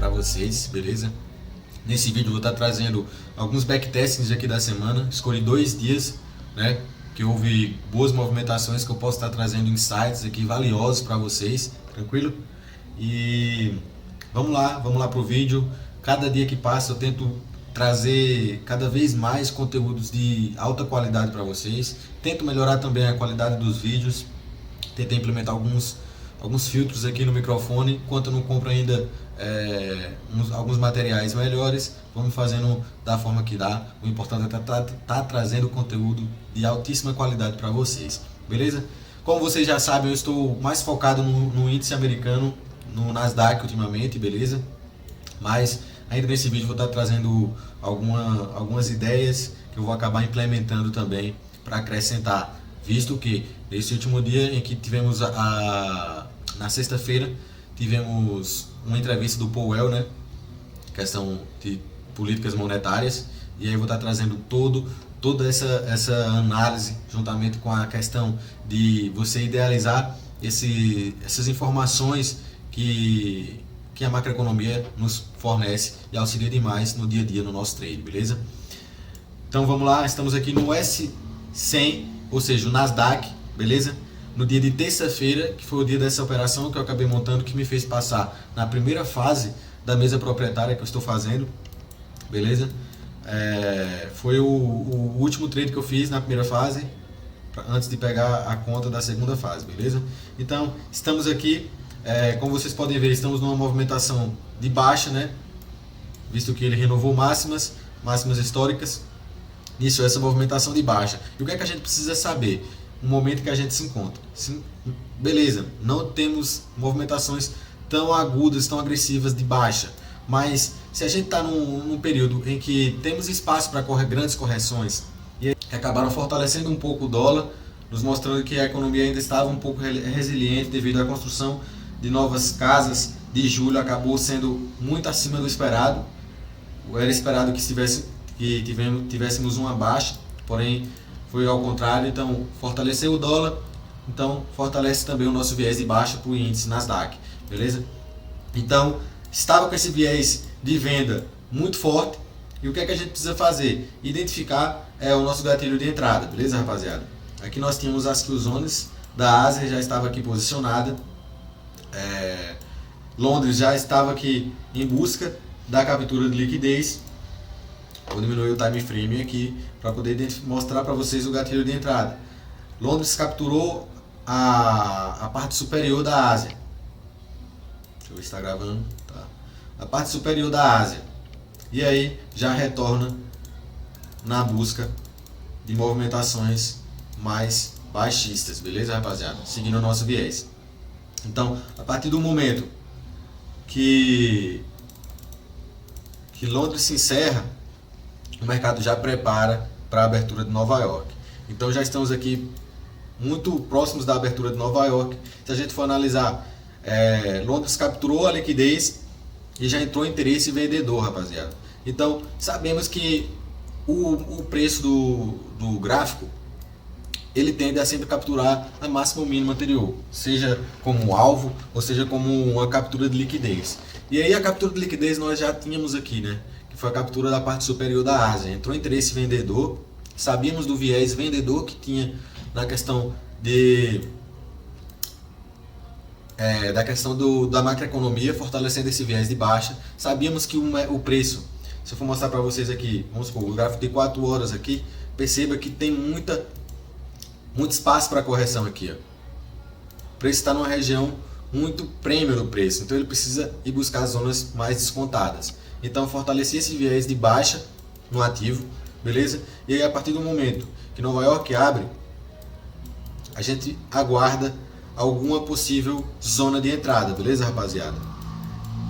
para vocês, beleza? Nesse vídeo eu vou estar trazendo alguns backtestings aqui da semana. Escolhi 2 dias, né, que houve boas movimentações, que eu posso estar trazendo insights aqui valiosos para vocês, tranquilo? E vamos lá pro vídeo. Cada dia que passa eu tento trazer cada vez mais conteúdos de alta qualidade para vocês. Tento melhorar também a qualidade dos vídeos. Tentei implementar alguns filtros aqui no microfone. Enquanto eu não compro ainda alguns materiais melhores, vamos fazendo da forma que dá. O importante é tá trazendo conteúdo de altíssima qualidade para vocês, beleza? Como vocês já sabem, eu estou mais focado no índice americano, no Nasdaq ultimamente, beleza? Mas ainda nesse vídeo vou estar trazendo algumas ideias que eu vou acabar implementando também para acrescentar, visto que nesse último dia em que tivemos na sexta-feira, tivemos uma entrevista do Powell, né? Questão de políticas monetárias, e aí eu vou estar trazendo toda essa análise juntamente com a questão de você idealizar essas informações que a macroeconomia nos fornece e auxilia demais no dia a dia no nosso trade, beleza? Então vamos lá, estamos aqui no S100, ou seja, o Nasdaq, beleza? No dia de terça-feira, que foi o dia dessa operação que eu acabei montando, que me fez passar na primeira fase da mesa proprietária que eu estou fazendo, beleza? Foi o último trade que eu fiz na primeira fase, antes de pegar a conta da segunda fase, beleza? Então, estamos aqui, como vocês podem ver, estamos numa movimentação de baixa, né? Visto que ele renovou máximas históricas. Isso, essa movimentação de baixa. E o que é que a gente precisa saber? No momento que a gente se encontra. Sim, beleza, não temos movimentações tão agudas, tão agressivas de baixa. Mas se a gente está num período em que temos espaço para grandes correções e que acabaram fortalecendo um pouco o dólar, nos mostrando que a economia ainda estava um pouco resiliente devido à construção de novas casas de julho, acabou sendo muito acima do esperado. Era esperado que tivéssemos uma baixa, porém foi ao contrário. Então fortaleceu o dólar, então fortalece também o nosso viés de baixa para o índice Nasdaq, beleza? Então estava com esse viés de venda muito forte, e o que é que a gente precisa fazer? Identificar o nosso gatilho de entrada, beleza, rapaziada? Aqui nós tínhamos as kill zones da Ásia, já estava aqui posicionada. Londres já estava aqui em busca da captura de liquidez. Vou diminuir o time frame aqui para poder mostrar para vocês o gatilho de entrada. Londres capturou a parte superior da Ásia. Deixa eu ver se está gravando. Tá. A parte superior da Ásia. E aí já retorna na busca de movimentações mais baixistas, beleza, rapaziada? Seguindo o nosso viés. Então, a partir do momento que Londres se encerra, o mercado já prepara para a abertura de Nova York. Então já estamos aqui muito próximos da abertura de Nova York. Se a gente for analisar, Londres capturou a liquidez e já entrou interesse vendedor, rapaziada. Então sabemos que o preço do gráfico, ele tende a sempre capturar a máxima ou mínima anterior, seja como alvo ou seja como uma captura de liquidez. E aí a captura de liquidez nós já tínhamos aqui, né? Que foi a captura da parte superior da Ásia. Entrou interesse vendedor, sabíamos do viés vendedor que tinha na questão da macroeconomia, fortalecendo esse viés de baixa. Sabíamos que o preço, se eu for mostrar para vocês aqui, vamos supor, o gráfico de 4 horas aqui, perceba que tem muito espaço para correção aqui, ó. O preço está numa região muito premium do preço, então ele precisa ir buscar as zonas mais descontadas. Então fortalecer esse viés de baixa no ativo, beleza? E aí a partir do momento que Nova York abre, a gente aguarda alguma possível zona de entrada, beleza, rapaziada?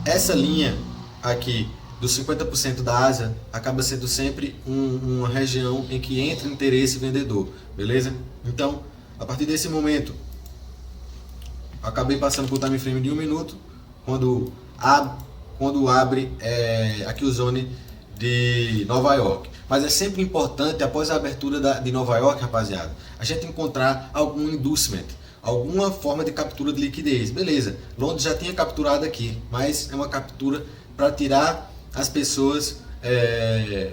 Essa linha aqui dos 50% da Ásia acaba sendo sempre uma região em que entra interesse vendedor, beleza? Então, a partir desse momento, acabei passando por time frame de 1 minuto, quando abre aqui o zone de Nova York. Mas é sempre importante, após a abertura de Nova York, rapaziada, a gente encontrar algum inducement, alguma forma de captura de liquidez. Beleza, Londres já tinha capturado aqui, mas é uma captura para tirar as pessoas,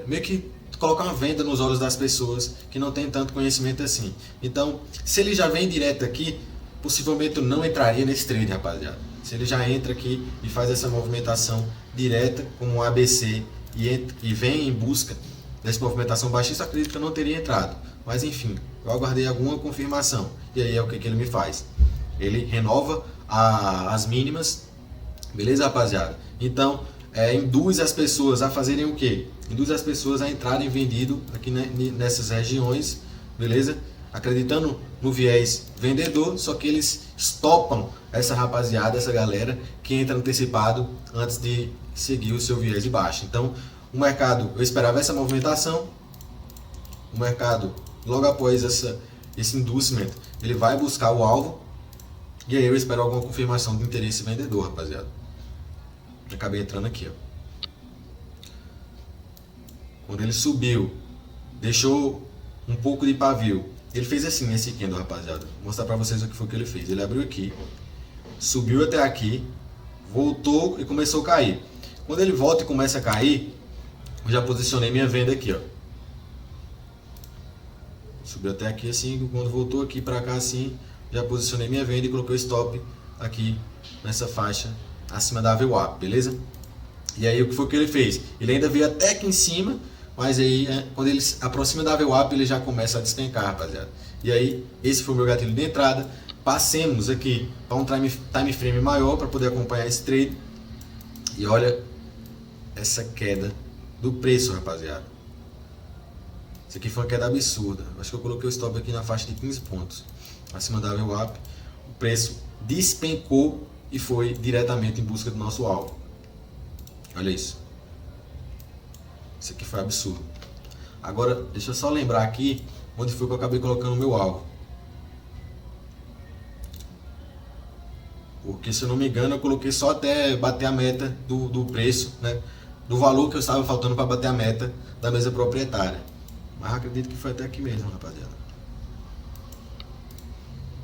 meio que colocar uma venda nos olhos das pessoas que não tem tanto conhecimento assim. Então, se ele já vem direto aqui, possivelmente eu não entraria nesse trade, rapaziada. Se ele já entra aqui e faz essa movimentação direta como um ABC e vem em busca dessa movimentação baixista, acredito que eu não teria entrado. Mas enfim, eu aguardei alguma confirmação. E aí é o que ele me faz? Ele renova as mínimas, beleza, rapaziada? Então, induz as pessoas a fazerem o quê? Induz as pessoas a entrarem vendido aqui nessas regiões, beleza? Acreditando no viés vendedor, só que eles estopam essa rapaziada, essa galera que entra antecipado antes de seguir o seu viés de baixa. Então, o mercado, eu esperava essa movimentação, o mercado, logo após esse inducement, ele vai buscar o alvo, e aí eu espero alguma confirmação de interesse vendedor, rapaziada. Acabei entrando aqui, ó. Quando ele subiu, deixou um pouco de pavio, ele fez assim, esse candle, rapaziada. Vou mostrar pra vocês o que foi que ele fez. Ele abriu aqui, subiu até aqui, voltou e começou a cair. Quando ele volta e começa a cair, eu já posicionei minha venda aqui, ó. Subiu até aqui assim, quando voltou aqui pra cá assim, já posicionei minha venda e coloquei o stop aqui nessa faixa acima da VWAP, beleza? E aí o que foi que ele fez? Ele ainda veio até aqui em cima, mas aí quando ele se aproxima da VWAP ele já começa a despencar, rapaziada. E aí esse foi o meu gatilho de entrada. Passemos aqui para um time frame maior para poder acompanhar esse trade. E olha essa queda do preço, rapaziada. Isso aqui foi uma queda absurda. Acho que eu coloquei o stop aqui na faixa de 15 pontos acima da VWAP. O preço despencou e foi diretamente em busca do nosso alvo. Olha isso. Isso aqui foi absurdo. Agora, deixa eu só lembrar aqui onde foi que eu acabei colocando o meu alvo. Porque, se eu não me engano, eu coloquei só até bater a meta do preço, né? Do valor que eu estava faltando para bater a meta da mesa proprietária. Mas acredito que foi até aqui mesmo, rapaziada.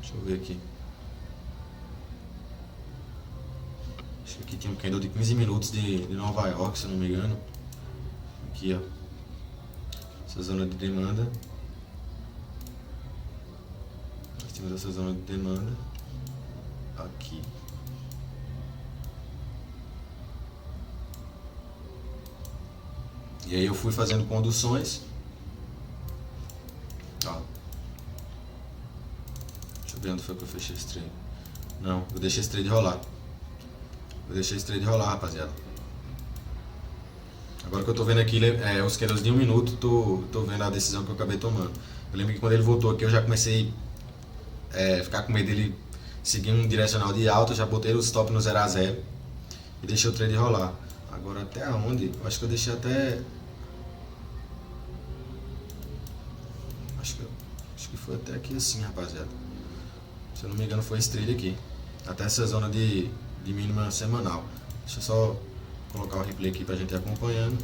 Deixa eu ver aqui. Acho que aqui tinha um candle de 15 minutos de Nova York, se eu não me engano. Aqui, ó. Essa zona de demanda. Nós temos essa zona de demanda. Aqui. E aí eu fui fazendo conduções. Ó. Deixa eu ver onde foi que eu fechei esse trade. Não, eu deixei esse trade rolar. Rapaziada. Agora que eu tô vendo aqui os candles de 1 minuto, tô vendo a decisão que eu acabei tomando. Eu lembro que quando ele voltou aqui eu já comecei a ficar com medo dele seguir um direcional de alta, já botei o stop no 0 a 0 e deixei o trade rolar. Agora até onde? Eu acho que eu deixei até... Acho que foi até aqui assim, rapaziada. Se eu não me engano foi esse trade aqui. Até essa zona de mínima semanal. Deixa eu só colocar o replay aqui pra gente ir acompanhando.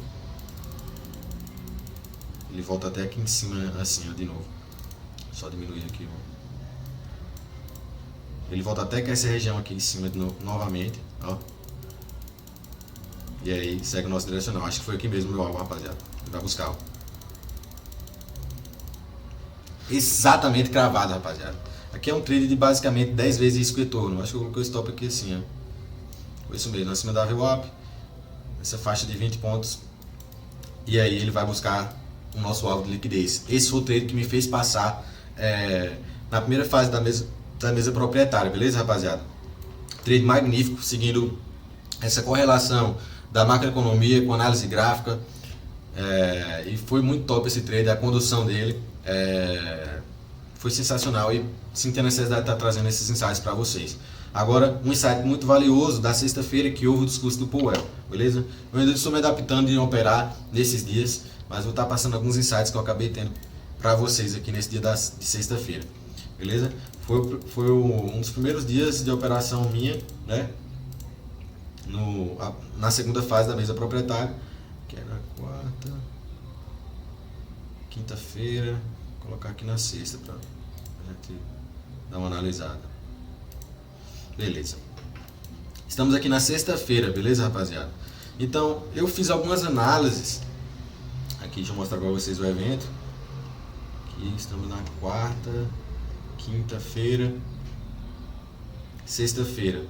Ele volta até aqui em cima assim, ó, de novo. Só diminuir aqui, ó. Ele volta até que essa região aqui em cima novamente, ó. E aí segue o nosso direcional. Acho que foi aqui mesmo o meu alvo, rapaziada. Ele vai buscar, ó. Exatamente cravado, rapaziada. Aqui é um trade de basicamente 10 vezes risco e retorno. Acho que eu coloquei o stop aqui assim, ó. Foi isso mesmo, acima da VWAP. Essa faixa de 20 pontos. E aí ele vai buscar o nosso alvo de liquidez. Esse foi o trade que me fez passar na primeira fase da mesa proprietária, beleza, rapaziada? Trade magnífico, seguindo essa correlação da macroeconomia com análise gráfica. E foi muito top esse trade, a condução dele foi sensacional e sinto a necessidade de estar trazendo esses insights para vocês. Agora, um insight muito valioso da sexta-feira que houve o discurso do Powell, beleza? Eu ainda estou me adaptando de operar nesses dias, mas vou estar passando alguns insights que eu acabei tendo para vocês aqui nesse dia de sexta-feira, beleza? Foi um dos primeiros dias de operação minha, né? Na segunda fase da mesa proprietária, que é na quarta, quinta-feira, vou colocar aqui na sexta para a gente dar uma analisada. Beleza. Estamos aqui na sexta-feira, beleza, rapaziada? Então, eu fiz algumas análises. Aqui, deixa eu mostrar para vocês o evento. Aqui estamos na quarta, quinta-feira, sexta-feira.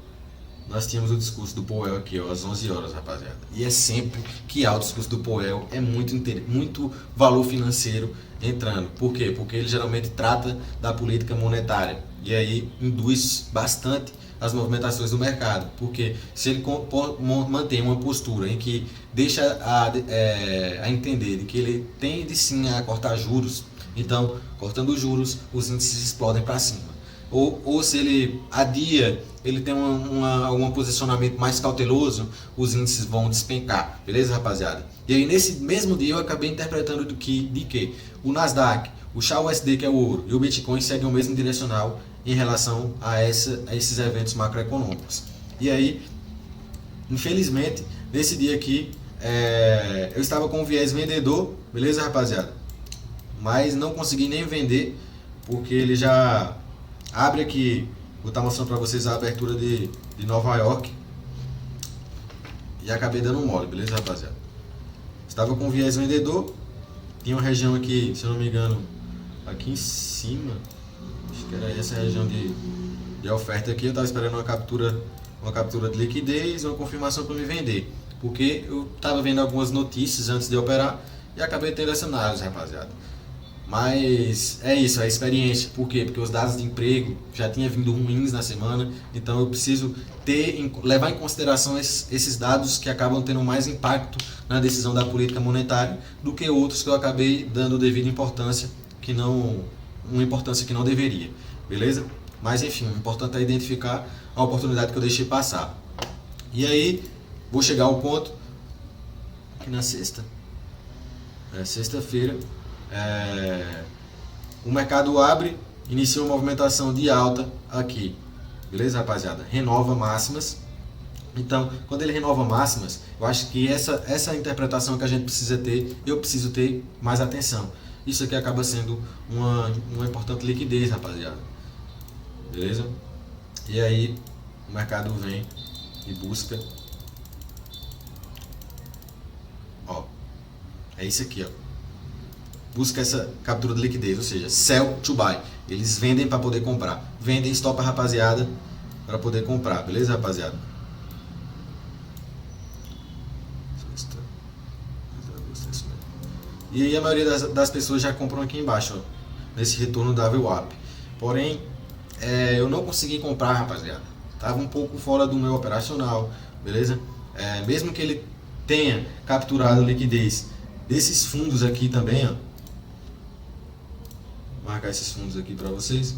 Nós tínhamos o discurso do Powell aqui, ó, às 11 horas, rapaziada. E é sempre que há o discurso do Powell, é muito valor financeiro entrando. Por quê? Porque ele geralmente trata da política monetária. E aí induz bastante as movimentações do mercado. Porque se ele mantém uma postura em que deixa a entender de que ele tende sim a cortar juros, então, cortando os juros, os índices explodem para cima. Ou se ele adia, ele tem um posicionamento mais cauteloso, os índices vão despencar, beleza, rapaziada? E aí nesse mesmo dia eu acabei interpretando de que o Nasdaq, o XAUSD, que é o ouro, e o Bitcoin seguem o mesmo direcional em relação a esses eventos macroeconômicos. E aí, infelizmente, nesse dia aqui, eu estava com um viés vendedor, beleza, rapaziada? Mas não consegui nem vender, porque ele já abre aqui. Vou estar mostrando para vocês a abertura de Nova York. E acabei dando mole, beleza, rapaziada? Estava com viés vendedor. Tinha uma região aqui, se eu não me engano, aqui em cima. Acho que era essa região de oferta aqui. Eu estava esperando uma captura de liquidez, uma confirmação para me vender. Porque eu estava vendo algumas notícias antes de operar e acabei tendo essa análise, rapaziada. Mas é isso, é a experiência. Por quê? Porque os dados de emprego já tinham vindo ruins na semana, então eu preciso levar em consideração esses dados que acabam tendo mais impacto na decisão da política monetária do que outros que eu acabei dando devida importância, uma importância que não deveria, beleza? Mas enfim, o importante é identificar a oportunidade que eu deixei passar. E aí, vou chegar ao ponto que na sexta-feira, o mercado abre, inicia uma movimentação de alta aqui, beleza, rapaziada? Renova máximas. Então, quando ele renova máximas, eu acho que essa interpretação que a gente precisa ter, eu preciso ter mais atenção. Isso aqui acaba sendo uma importante liquidez, rapaziada, beleza? E aí o mercado vem e busca, ó, é isso aqui, ó. Busca essa captura de liquidez, ou seja, sell to buy. Eles vendem para poder comprar. Vendem, stop a rapaziada para poder comprar, beleza, rapaziada? E aí a maioria das pessoas já compram aqui embaixo, ó, nesse retorno da VWAP. Porém, eu não consegui comprar, rapaziada. Tava um pouco fora do meu operacional, beleza? Mesmo que ele tenha capturado a liquidez desses fundos aqui também, ó. Vou marcar esses fundos aqui para vocês.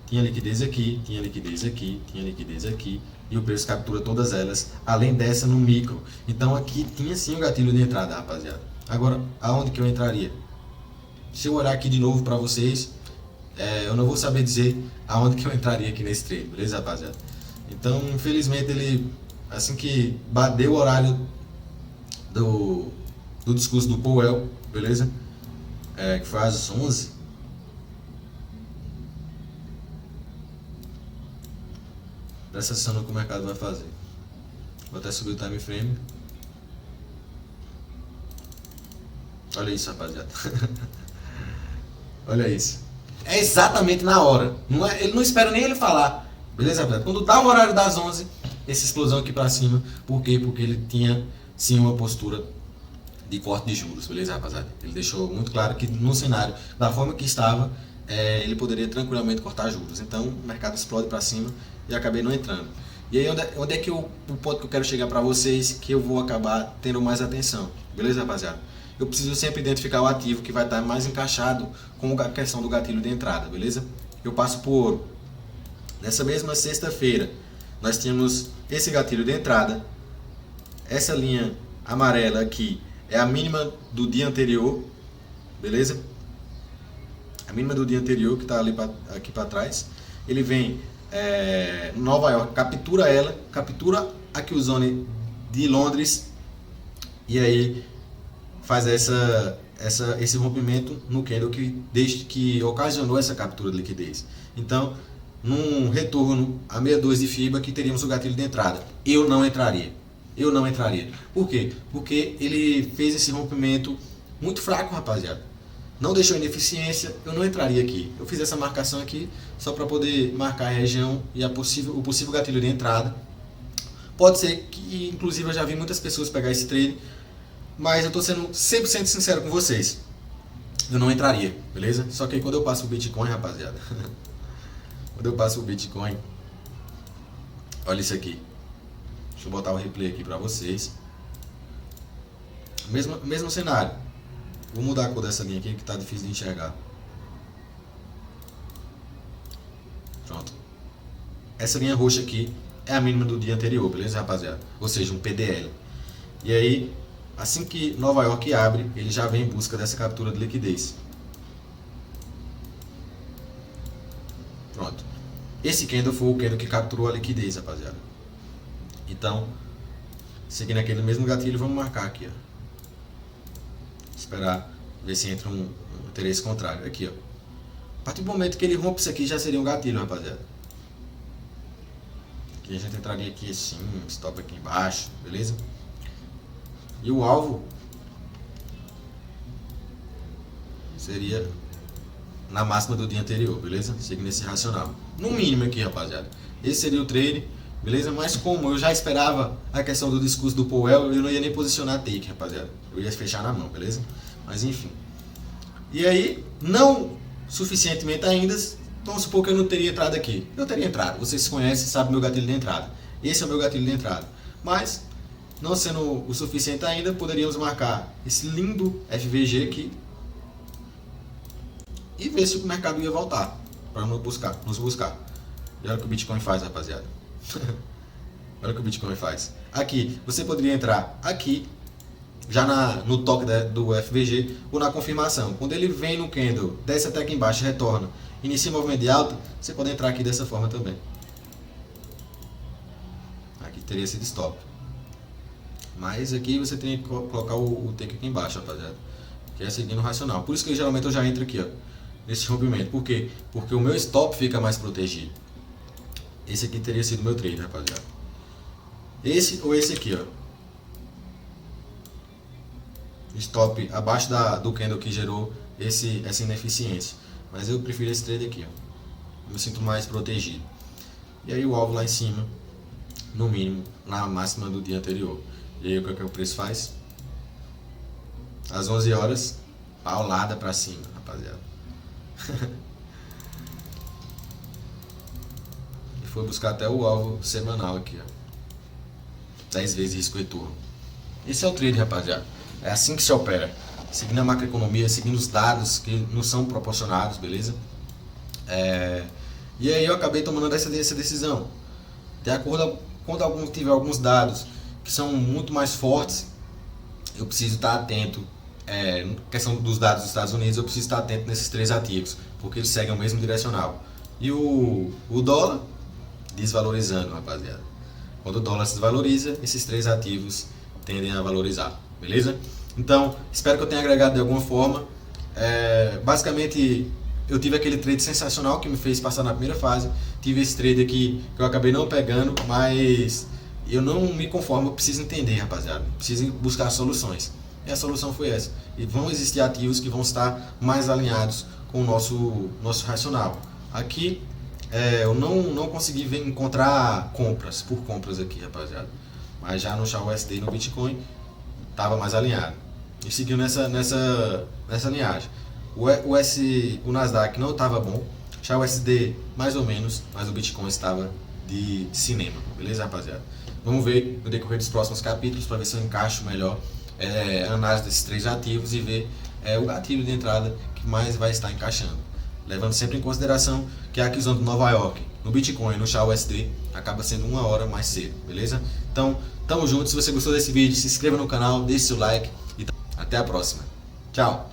Tinha liquidez aqui, tinha liquidez aqui, tinha liquidez aqui. E o preço captura todas elas, além dessa no micro. Então aqui tinha sim o gatilho de entrada, rapaziada. Agora, aonde que eu entraria? Se eu olhar aqui de novo para vocês, eu não vou saber dizer aonde que eu entraria aqui nesse trade, beleza, rapaziada? Então, infelizmente, ele, assim que bateu o horário do discurso do Powell, beleza? Que foi às 11. Presta atenção no que o mercado vai fazer. Vou até subir o time frame. Olha isso, rapaziada. Olha isso. É exatamente na hora. Ele não espera nem ele falar. Beleza, rapaziada? Quando dá o horário das 11, essa explosão aqui pra cima. Por quê? Porque ele tinha sim uma postura de corte de juros. Beleza, rapaziada? Ele deixou muito claro que no cenário, da forma que estava, ele poderia tranquilamente cortar juros. Então o mercado explode pra cima e acabei não entrando. E aí onde é que o ponto que eu quero chegar pra vocês, que eu vou acabar tendo mais atenção. Beleza, rapaziada? Eu preciso sempre identificar o ativo que vai estar mais encaixado com a questão do gatilho de entrada, beleza? Eu passo por ouro. Nessa mesma sexta-feira, nós tínhamos esse gatilho de entrada. Essa linha amarela aqui é a mínima do dia anterior, beleza? A mínima do dia anterior, que está ali aqui para trás. Ele vem Nova York, captura ela, captura a Q-Zone de Londres e aí faz esse rompimento no candle que ocasionou essa captura de liquidez. Então, num retorno a 62 de FIBA que teríamos o gatilho de entrada. Eu não entraria. Eu não entraria. Por quê? Porque ele fez esse rompimento muito fraco, rapaziada. Não deixou ineficiência, eu não entraria aqui. Eu fiz essa marcação aqui só para poder marcar a região e o possível gatilho de entrada. Pode ser que, inclusive, eu já vi muitas pessoas pegar esse trade, mas eu estou sendo 100% sincero com vocês. Eu não entraria, beleza? Só que aí quando eu passo o Bitcoin, rapaziada, quando eu passo o Bitcoin, olha isso aqui. Deixa eu botar o replay aqui para vocês. Mesmo cenário. Vou mudar a cor dessa linha aqui que tá difícil de enxergar. Pronto. Essa linha roxa aqui é a mínima do dia anterior, beleza, rapaziada? Ou seja, um PDL. E aí, assim que Nova York abre, ele já vem em busca dessa captura de liquidez. Pronto. Esse candle foi o candle que capturou a liquidez, rapaziada. Então, seguindo aquele mesmo gatilho, vamos marcar aqui, ó. Esperar ver se entra um interesse contrário. Aqui, ó. A partir do momento que ele rompe isso aqui, já seria um gatilho, rapaziada. Aqui a gente entraria aqui assim, stop aqui embaixo, beleza? E o alvo seria na máxima do dia anterior, beleza? Seguindo esse racional. No mínimo aqui, rapaziada. Esse seria o trade, beleza? Mas como eu já esperava a questão do discurso do Powell, eu não ia nem posicionar take, rapaziada. Eu ia fechar na mão, beleza? Mas enfim. E aí, não suficientemente ainda, vamos supor que eu não teria entrado aqui. Eu teria entrado. Vocês conhecem, sabem o meu gatilho de entrada. Esse é o meu gatilho de entrada. Mas, não sendo o suficiente ainda, poderíamos marcar esse lindo FVG aqui e ver se o mercado ia voltar para nos buscar. E olha o que o Bitcoin faz, rapaziada. Olha o que o Bitcoin faz. Aqui, você poderia entrar aqui, já no toque do FVG ou na confirmação. Quando ele vem no candle, desce até aqui embaixo, retorna, inicia o movimento de alta, você pode entrar aqui dessa forma também. Aqui teria sido stop. Mas aqui você tem que colocar o take aqui embaixo, rapaziada. Que é seguindo o racional. Por isso que geralmente eu já entro aqui, ó, nesse rompimento. Por quê? Porque o meu stop fica mais protegido. Esse aqui teria sido meu trade, rapaziada. Esse ou esse aqui, ó. Stop abaixo do candle que gerou essa ineficiência. Mas eu prefiro esse trade aqui, ó. Eu me sinto mais protegido. E aí o alvo lá em cima, no mínimo, na máxima do dia anterior. E aí o que o preço faz? Às 11 horas, paulada pra cima, rapaziada. E foi buscar até o alvo semanal aqui, ó. 10 vezes risco retorno. Esse é o trade, rapaziada. É assim que se opera. Seguindo a macroeconomia, seguindo os dados que nos são proporcionados, beleza? E aí eu acabei tomando essa decisão. De acordo quando tiver alguns dados que são muito mais fortes, eu preciso estar atento. Questão dos dados dos Estados Unidos, eu preciso estar atento nesses três ativos, porque eles seguem o mesmo direcional. E o dólar desvalorizando, rapaziada. Quando o dólar se desvaloriza, esses três ativos tendem a valorizar, beleza? Então, espero que eu tenha agregado de alguma forma. Basicamente, eu tive aquele trade sensacional que me fez passar na primeira fase. Tive esse trade aqui que eu acabei não pegando, mas eu não me conformo, eu preciso entender, rapaziada. Preciso buscar soluções. E a solução foi essa. E vão existir ativos que vão estar mais alinhados com o nosso racional. Aqui, eu não consegui encontrar compras aqui, rapaziada. Mas já no SHA-USD e no Bitcoin, estava mais alinhado. E seguiu nessa linhagem. O Nasdaq não estava bom. SHA-USD mais ou menos, mas o Bitcoin estava de cinema. Beleza, rapaziada? Vamos ver no decorrer dos próximos capítulos para ver se eu encaixo melhor a análise desses três ativos e ver o gatilho de entrada que mais vai estar encaixando. Levando sempre em consideração que a aquisição de Nova York no Bitcoin e no SHA-USD acaba sendo 1 hora mais cedo, beleza? Então, tamo junto. Se você gostou desse vídeo, se inscreva no canal, deixe seu like e até a próxima. Tchau!